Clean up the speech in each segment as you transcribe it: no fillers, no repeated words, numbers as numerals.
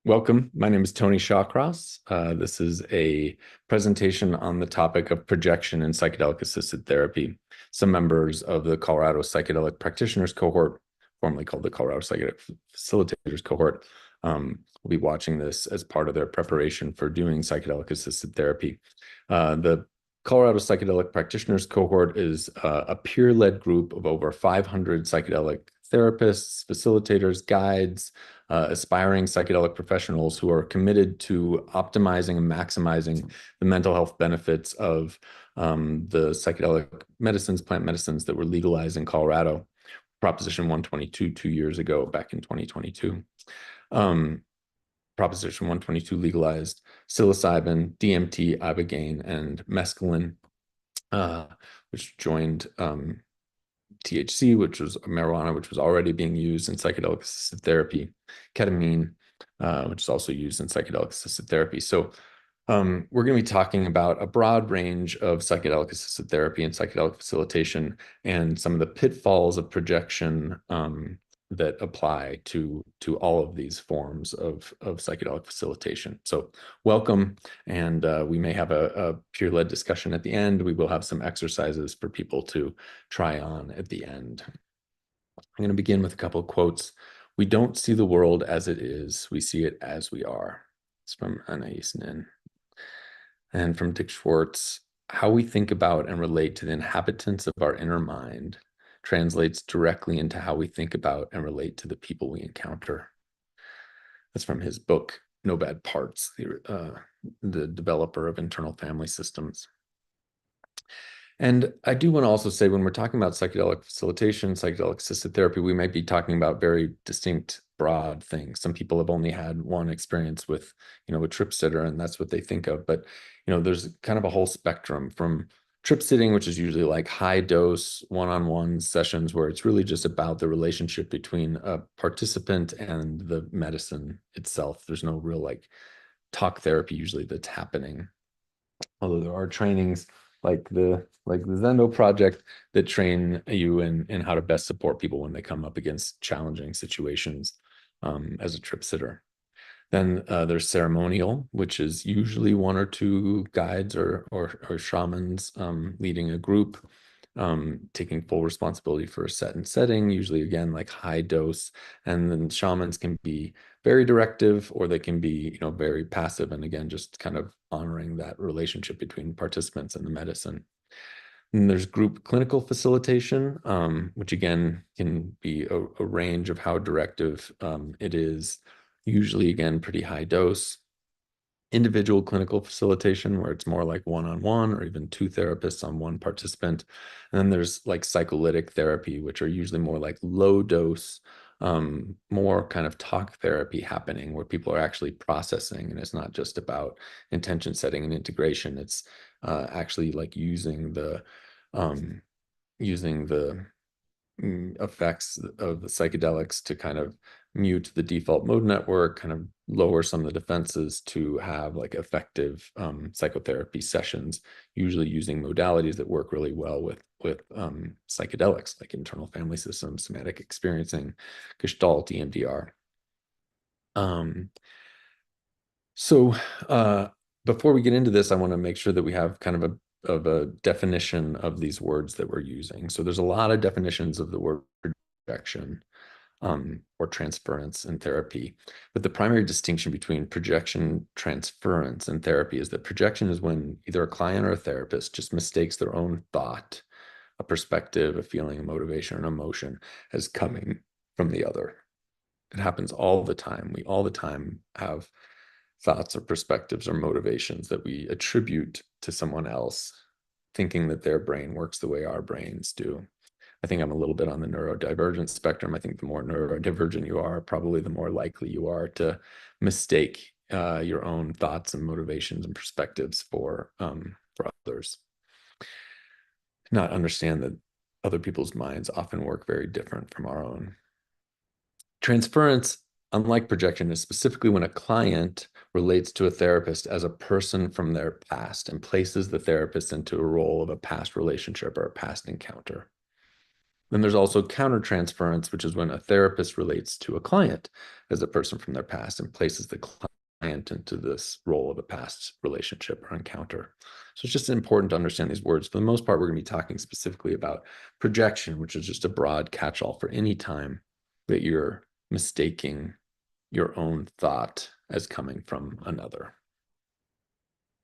Welcome. My name is Tony Shawcross. This is a presentation on the topic of projection in psychedelic assisted therapy. Some members of the Colorado Psychedelic Practitioners Cohort, formerly called the Colorado Psychedelic Facilitators Cohort, will be watching this as part of their preparation for doing psychedelic assisted therapy. The Colorado Psychedelic Practitioners Cohort is a peer-led group of over 500 psychedelic therapists, facilitators, guides, aspiring psychedelic professionals who are committed to optimizing and maximizing the mental health benefits of the psychedelic medicines, plant medicines that were legalized in Colorado. Proposition 122 2 years ago, back in 2022. Proposition 122 legalized psilocybin, DMT, ibogaine, and mescaline, which joined THC, which was marijuana, which was already being used in psychedelic assisted therapy, ketamine, which is also used in psychedelic assisted therapy. So we're going to be talking about a broad range of psychedelic assisted therapy and psychedelic facilitation and some of the pitfalls of projection that apply to all of these forms of psychedelic facilitation. So welcome, and we may have a peer-led discussion at the end. We will have some exercises for people to try on at the end. I'm going to begin with a couple of quotes. "We don't see the world as it is, we see it as we are." It's from Anais Nin. And from Dick Schwartz, "How we think about and relate to the inhabitants of our inner mind translates directly into how we think about and relate to the people we encounter." That's from his book, No Bad Parts, the developer of internal family systems. And I do want to also say, when we're talking about psychedelic facilitation, psychedelic assisted therapy, we might be talking about very distinct, broad things. Some people have only had one experience with, a trip sitter, and that's what they think of. But, there's kind of a whole spectrum from trip sitting, which is usually like high dose one-on-one sessions where it's really just about the relationship between a participant and the medicine itself. There's no real like talk therapy usually that's happening. Although there are trainings like the Zendo project that train you in how to best support people when they come up against challenging situations as a trip sitter. Then there's ceremonial, which is usually one or two guides or shamans leading a group, taking full responsibility for a set and setting, usually again like high dose. And then shamans can be very directive, or they can be very passive, and again just kind of honoring that relationship between participants and the medicine. And there's group clinical facilitation, which again can be a range of how directive it is. Usually, again, pretty high dose. Individual clinical facilitation, where it's more like one-on-one or even two therapists on one participant. And then there's like psycholytic therapy, which are usually more like low dose, more kind of talk therapy happening, where people are actually processing, and it's not just about intention setting and integration. It's actually like using the effects of the psychedelics to kind of mute the default mode network, kind of lower some of the defenses to have like effective psychotherapy sessions, usually using modalities that work really well with psychedelics, like internal family systems, somatic experiencing, Gestalt, EMDR. So before we get into this, I want to make sure that we have kind of a definition of these words that we're using. So there's a lot of definitions of the word projection or transference in therapy. But the primary distinction between projection, transference, and therapy is that projection is when either a client or a therapist just mistakes their own thought, a perspective, a feeling, a motivation, an emotion as coming from the other. It happens all the time. We all the time have thoughts or perspectives or motivations that we attribute to someone else, thinking that their brain works the way our brains do. I think I'm a little bit on the neurodivergent spectrum. I think the more neurodivergent you are, probably the more likely you are to mistake your own thoughts and motivations and perspectives for others. Not understand that other people's minds often work very different from our own. Transference, unlike projection, is specifically when a client relates to a therapist as a person from their past and places the therapist into a role of a past relationship or a past encounter. Then there's also countertransference, which is when a therapist relates to a client as a person from their past and places the client into this role of a past relationship or encounter. So it's just important to understand these words. For the most part, we're going to be talking specifically about projection, which is just a broad catch-all for any time that you're mistaking your own thought as coming from another.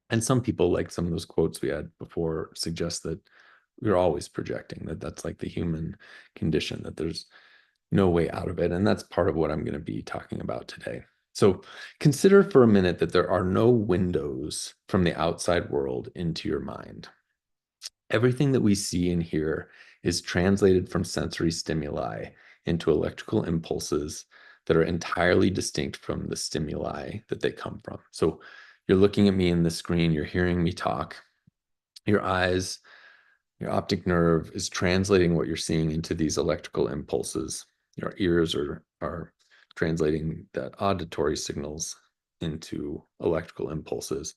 And some people, like some of those quotes we had before, suggest that we're always projecting, that that's like the human condition, that there's no way out of it. And that's part of what I'm going to be talking about today. So consider for a minute that there are no windows from the outside world into your mind. Everything that we see and hear is translated from sensory stimuli into electrical impulses that are entirely distinct from the stimuli that they come from. So you're looking at me in the screen, you're hearing me talk. Your eyes, your optic nerve is translating what you're seeing into these electrical impulses. Your ears are translating that auditory signals into electrical impulses,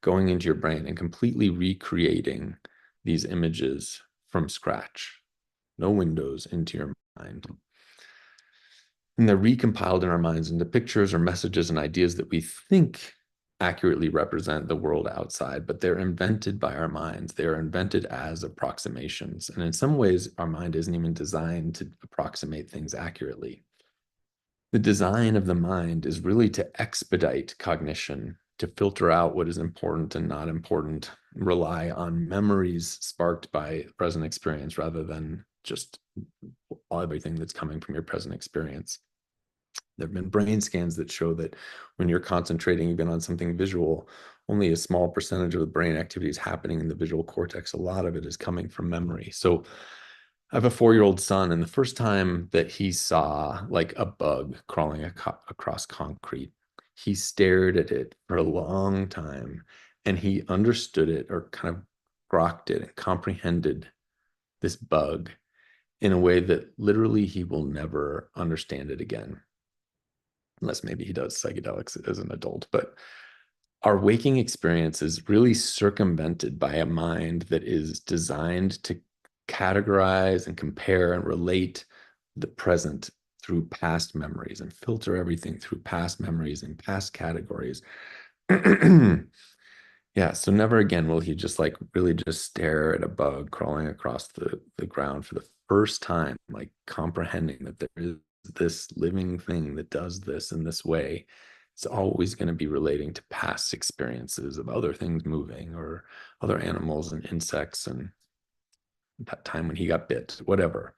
going into your brain and completely recreating these images from scratch. No windows into your mind. And they're recompiled in our minds into pictures or messages and ideas that we think accurately represent the world outside, but they're invented by our minds. They're invented as approximations. And in some ways, our mind isn't even designed to approximate things accurately. The design of the mind is really to expedite cognition, to filter out what is important and not important, rely on memories sparked by present experience rather than just everything that's coming from your present experience. There have been brain scans that show that when you're concentrating even on something visual, only a small percentage of the brain activity is happening in the visual cortex. A lot of it is coming from memory. So I have a 4-year-old son, and the first time that he saw like a bug crawling across concrete, he stared at it for a long time, and he understood it, or kind of grokked it and comprehended this bug in a way that literally he will never understand it again, unless maybe he does psychedelics as an adult. But our waking experience is really circumvented by a mind that is designed to categorize and compare and relate the present through past memories and filter everything through past memories and past categories. Yeah, so never again will he just like really just stare at a bug crawling across the ground for the first time, like comprehending that there is this living thing that does this in this way. It's always going to be relating to past experiences of other things moving or other animals and insects and that time when he got bit, whatever.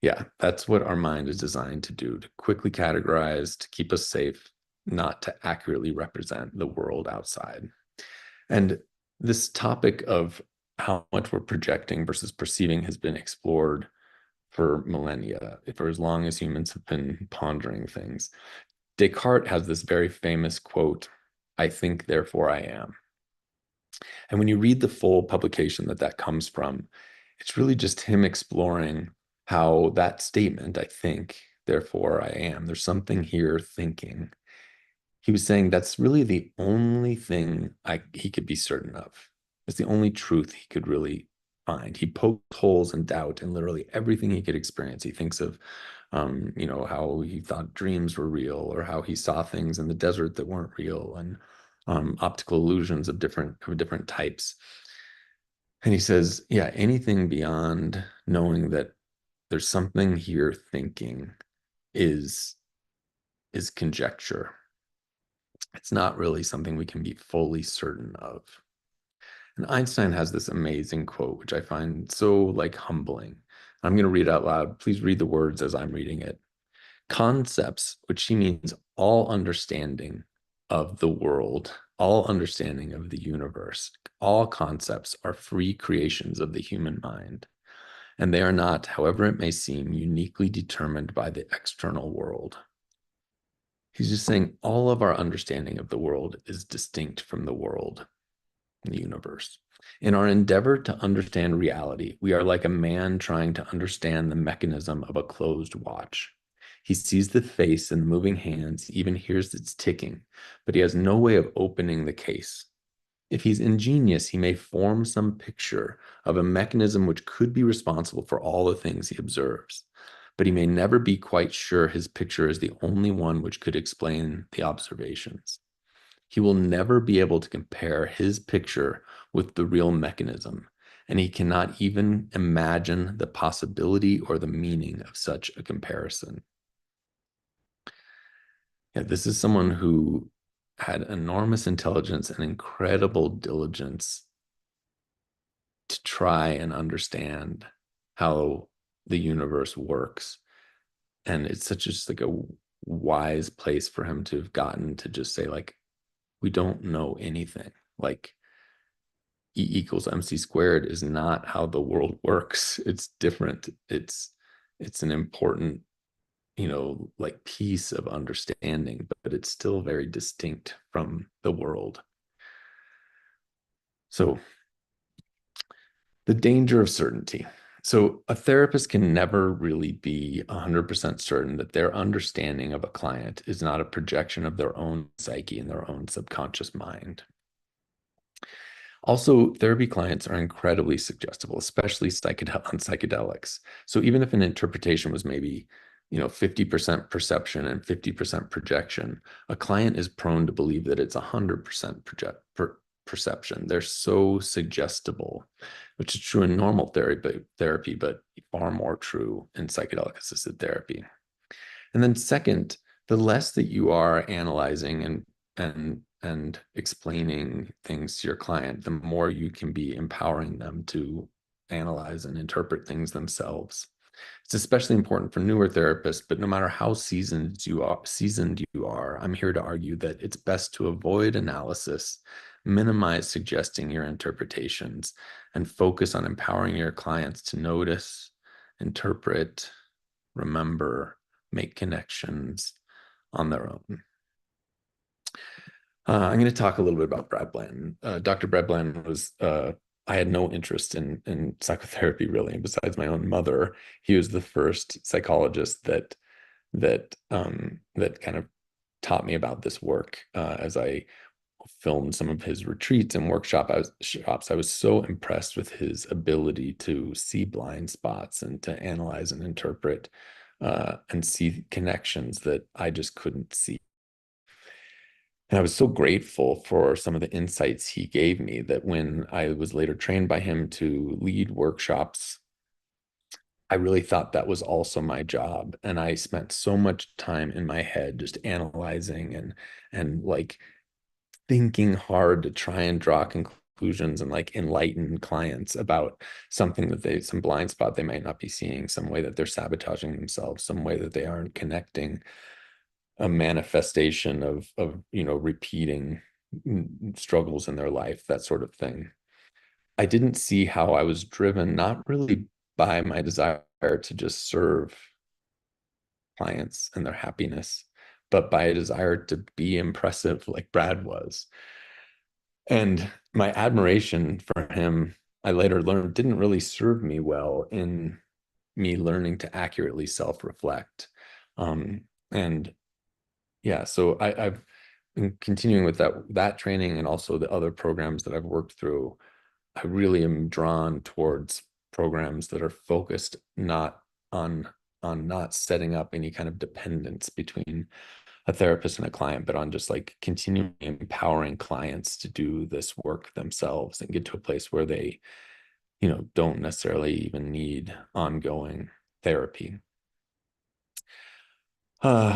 Yeah, that's what our mind is designed to do, to quickly categorize, to keep us safe, not to accurately represent the world outside. And this topic of how much we're projecting versus perceiving has been explored for millennia, for as long as humans have been pondering things. Descartes has this very famous quote, "I think, therefore I am." And when you read the full publication that comes from, it's really just him exploring how that statement, "I think, therefore I am," there's something here thinking. He was saying that's really the only thing he could be certain of. It's the only truth he could really find. He poked holes in doubt in literally everything he could experience. He thinks of, how he thought dreams were real, or how he saw things in the desert that weren't real, and optical illusions of different types. And he says, yeah, anything beyond knowing that there's something here thinking is conjecture. It's not really something we can be fully certain of. And Einstein has this amazing quote, which I find so like humbling. I'm going to read it out loud. Please read the words as I'm reading it. Concepts, which he means all understanding of the world, all understanding of the universe, all concepts are free creations of the human mind. And they are not, however it may seem, uniquely determined by the external world. He's just saying all of our understanding of the world is distinct from the world, the universe. In our endeavor to understand reality, we are like a man trying to understand the mechanism of a closed watch. He sees the face and the moving hands, even hears its ticking, but he has no way of opening the case. If he's ingenious, he may form some picture of a mechanism which could be responsible for all the things he observes, but he may never be quite sure his picture is the only one which could explain the observations. He will never be able to compare his picture with the real mechanism, and he cannot even imagine the possibility or the meaning of such a comparison. Yeah, this is someone who had enormous intelligence and incredible diligence to try and understand how the universe works. And it's such just like a wise place for him to have gotten to just say, like, we don't know anything. Like E equals MC squared is not how the world works. It's different. It's an important, like piece of understanding, but it's still very distinct from the world. So the danger of certainty. So a therapist can never really be 100% certain that their understanding of a client is not a projection of their own psyche and their own subconscious mind. Also, therapy clients are incredibly suggestible, especially on psychedelics. So even if an interpretation was maybe, 50% perception and 50% projection, a client is prone to believe that it's 100% perception. They're so suggestible, which is true in normal therapy, but far more true in psychedelic assisted therapy. And then second, the less that you are analyzing and explaining things to your client, the more you can be empowering them to analyze and interpret things themselves. It's especially important for newer therapists, but no matter how seasoned you are, I'm here to argue that it's best to avoid analysis, minimize suggesting your interpretations, and focus on empowering your clients to notice, interpret, remember, make connections on their own. I'm going to talk a little bit about Brad Blanton. Dr. Brad Blanton was, I had no interest in psychotherapy really, besides my own mother. He was the first psychologist that kind of taught me about this work as I filmed some of his retreats and shops. I was so impressed with his ability to see blind spots and to analyze and interpret and see connections that I just couldn't see. And I was so grateful for some of the insights he gave me that when I was later trained by him to lead workshops, I really thought that was also my job. And I spent so much time in my head just analyzing and like thinking hard to try and draw conclusions and like enlighten clients about something some blind spot they might not be seeing, some way that they're sabotaging themselves, some way that they aren't connecting, a manifestation of repeating struggles in their life, that sort of thing. I didn't see how I was driven, not really by my desire to just serve clients and their happiness, but by a desire to be impressive like Brad was. And my admiration for him, I later learned, didn't really serve me well in me learning to accurately self-reflect. And yeah, so I've been continuing with that training and also the other programs that I've worked through. I really am drawn towards programs that are focused not on not setting up any kind of dependence between a therapist and a client, but on just like continuing empowering clients to do this work themselves and get to a place where they, don't necessarily even need ongoing therapy.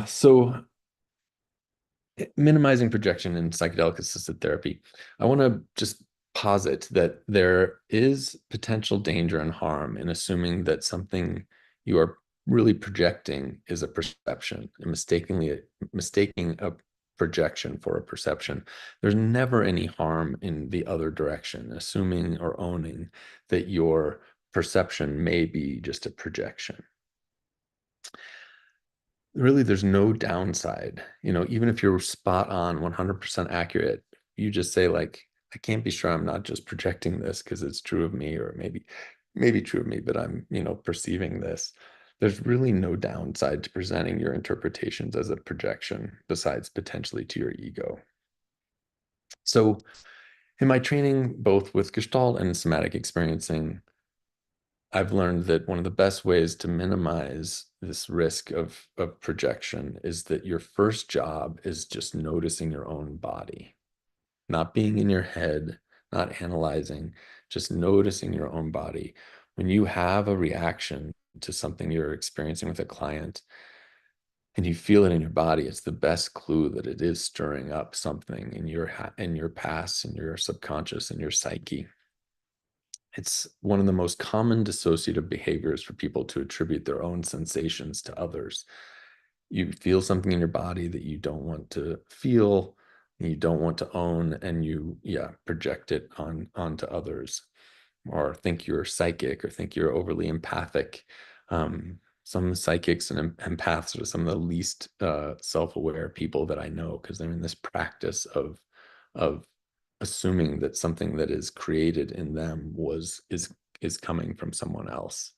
So minimizing projection in psychedelic assisted therapy, I want to just posit that there is potential danger and harm in assuming that something you are really projecting is a perception and mistaking a projection for a perception. There's never any harm in the other direction, assuming or owning that your perception may be just a projection. Really, there's no downside. Even if you're spot on 100% accurate, you just say like, I can't be sure I'm not just projecting this because it's true of me, or maybe true of me, but I'm, perceiving this. There's really no downside to presenting your interpretations as a projection besides potentially to your ego. So In my training, both with Gestalt and somatic experiencing, I've learned that one of the best ways to minimize this risk of projection is that your first job is just noticing your own body, not being in your head, not analyzing, just noticing your own body. When you have a reaction to something you're experiencing with a client and you feel it in your body, it's the best clue that it is stirring up something in your past, in your subconscious, in your psyche. It's one of the most common dissociative behaviors for people to attribute their own sensations to others. You feel something in your body that you don't want to feel, you don't want to own, and you, yeah, project it onto others, or think you're psychic, or think you're overly empathic. Some psychics and empaths are some of the least self-aware people that I know, because they're in this practice of assuming that something that is created in them is coming from someone else.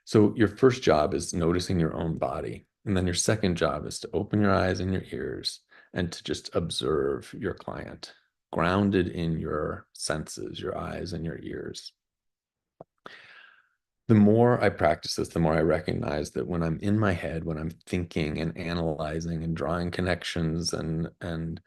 So your first job is noticing your own body. And then your second job is to open your eyes and your ears and to just observe your client, grounded in your senses, your eyes and your ears. The more I practice this, the more I recognize that when I'm in my head, when I'm thinking and analyzing and drawing connections, and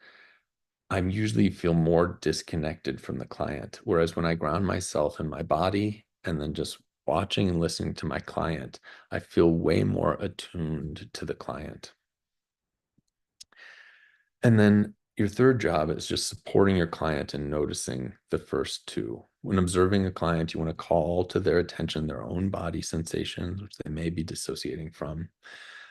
I'm usually feel more disconnected from the client. Whereas when I ground myself in my body and then just watching and listening to my client, I feel way more attuned to the client. And then your third job is just supporting your client and noticing the first two. When observing a client, you want to call to their attention their own body sensations, which they may be dissociating from,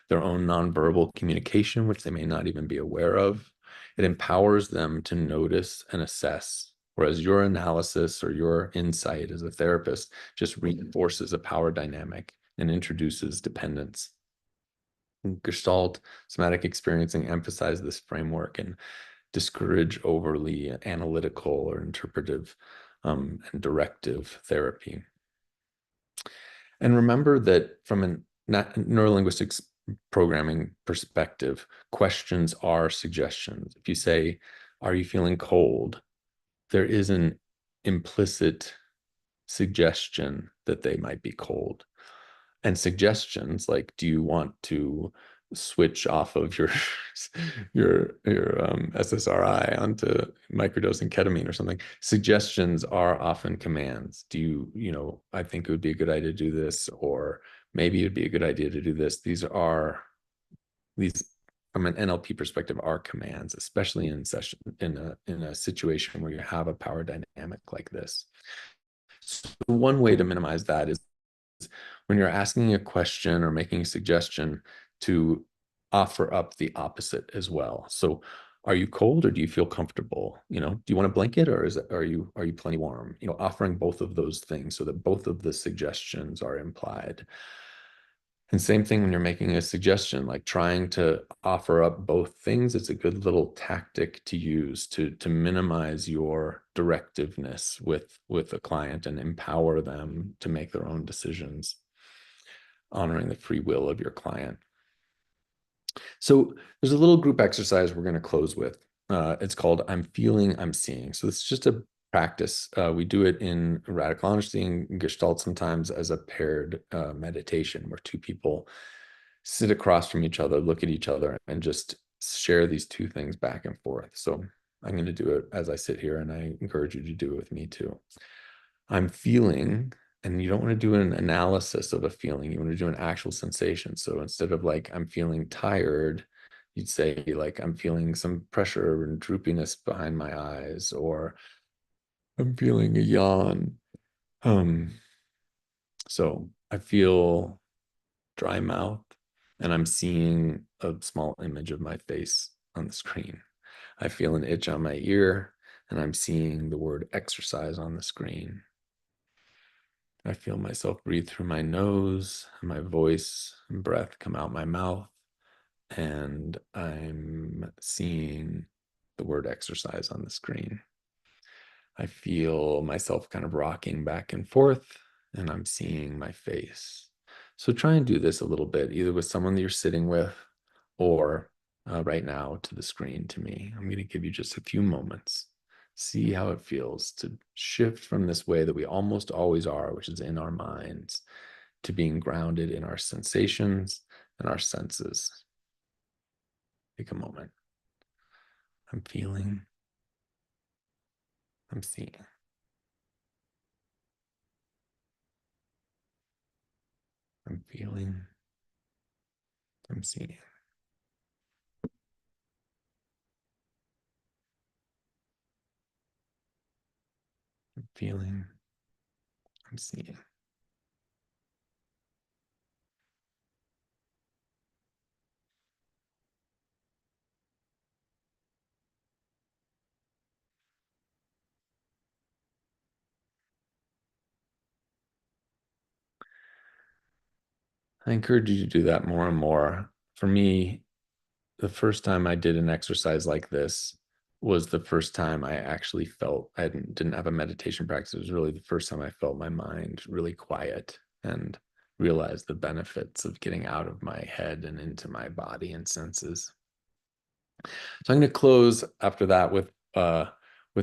their own nonverbal communication, which they may not even be aware of. It empowers them to notice and assess, whereas your analysis or your insight as a therapist just reinforces a power dynamic and introduces dependence. Gestalt somatic experiencing emphasize this framework and discourage overly analytical or interpretive and directive therapy. And remember that from a neurolinguistics programming perspective, questions are suggestions. If you say, "Are you feeling cold?" there is an implicit suggestion that they might be cold. And suggestions like, "Do you want to switch off of your your SSRI onto microdosing ketamine or something?" Suggestions are often commands. I think it would be a good idea to do this, or maybe it'd be a good idea to do this. These from an NLP perspective are commands, especially in a situation where you have a power dynamic like this. So one way to minimize that is when you're asking a question or making a suggestion, to offer up the opposite as well. So are you cold or do you feel comfortable? Do you want a blanket, or are you plenty warm? Offering both of those things so that both of the suggestions are implied. And same thing when you're making a suggestion, like trying to offer up both things. It's a good little tactic to use to minimize your directiveness with a client and empower them to make their own decisions, honoring the free will of your client. So there's a little group exercise we're going to close with. It's called "I'm Feeling, I'm Seeing." So it's just a practice. We do it in radical honesty and Gestalt sometimes as a paired meditation, where two people sit across from each other, look at each other, and just share these two things back and forth. So I'm going to do it as I sit here, and I encourage you to do it with me too. I'm feeling, and you don't want to do an analysis of a feeling. You want to do an actual sensation. So instead of like, "I'm feeling tired," you'd say like, "I'm feeling some pressure and droopiness behind my eyes," or "I'm feeling a yawn." Um, so I feel dry mouth, and I'm seeing a small image of my face on the screen. I feel an itch on my ear, and I'm seeing the word "exercise" on the screen. I feel myself breathe through my nose, and my voice and breath come out my mouth, and I'm seeing the word "exercise" on the screen. I feel myself kind of rocking back and forth, and I'm seeing my face. So try and do this a little bit, either with someone that you're sitting with, or right now to the screen to me. I'm going to give you just a few moments See how it feels to shift from this way that we almost always are, which is in our minds, to being grounded in our sensations and our senses. Take a moment. I'm feeling, I'm seeing. I'm feeling, I'm seeing. I'm feeling, I'm seeing. I encourage you to do that more and more. For me, the first time I did an exercise like this was the first time I actually felt I didn't have a meditation practice. It was really the first time I felt my mind really quiet and realized the benefits of getting out of my head and into my body and senses. So I'm going to close after that with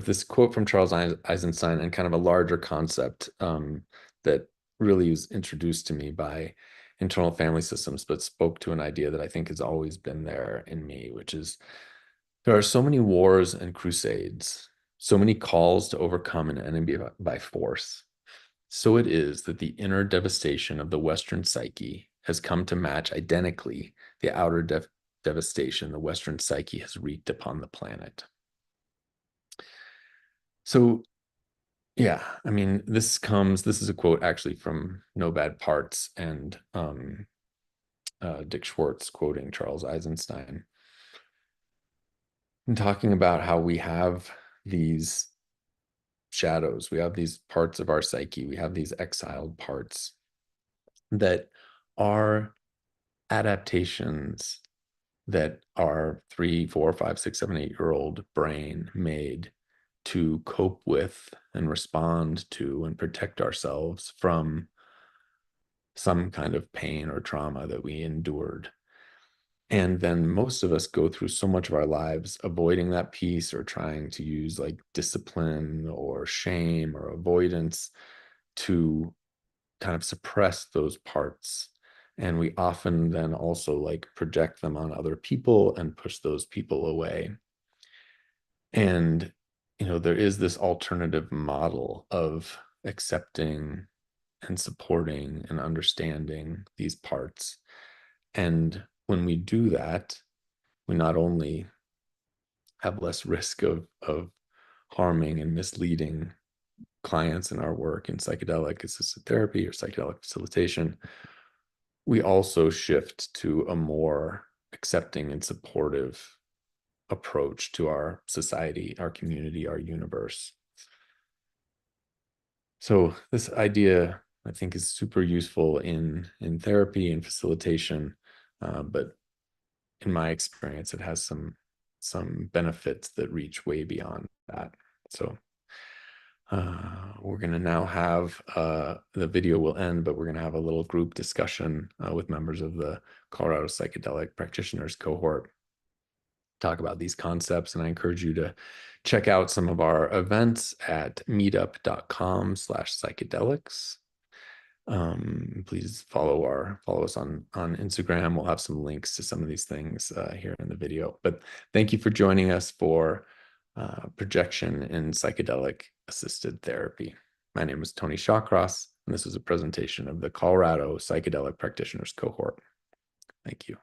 this quote from Charles Eisenstein and kind of a larger concept that really was introduced to me by internal family systems, but spoke to an idea that I think has always been there in me, which is there are so many wars and crusades, so many calls to overcome an enemy by force. So it is that the inner devastation of the Western psyche has come to match identically the outer devastation the Western psyche has wreaked upon the planet. So, yeah, I mean, this is a quote actually from No Bad Parts and Dick Schwartz quoting Charles Eisenstein and talking about how we have these shadows, we have these parts of our psyche, we have these exiled parts that are adaptations that our 3, 4, 5, 6, 7, 8-year-old brain made to cope with and respond to and protect ourselves from some kind of pain or trauma that we endured. And then most of us go through so much of our lives avoiding that piece or trying to use like discipline or shame or avoidance to kind of suppress those parts. And we often then also like project them on other people and push those people away. And, there is this alternative model of accepting and supporting and understanding these parts. And when we do that, we not only have less risk of harming and misleading clients in our work in psychedelic assisted therapy or psychedelic facilitation, we also shift to a more accepting and supportive approach to our society, our community, our universe. So this idea, I think, is super useful in therapy and facilitation, but in my experience, it has some benefits that reach way beyond that. So we're going to now have the video will end, but we're going to have a little group discussion with members of the Colorado Psychedelic Practitioners Cohort, talk about these concepts. And I encourage you to check out some of our events at meetup.com/psychedelics. Please follow us on Instagram. We'll have some links to some of these things here in the video. But thank you for joining us for projection in psychedelic assisted therapy. My name is Tony Shawcross, and this is a presentation of the Colorado Psychedelic Practitioners Cohort. Thank you.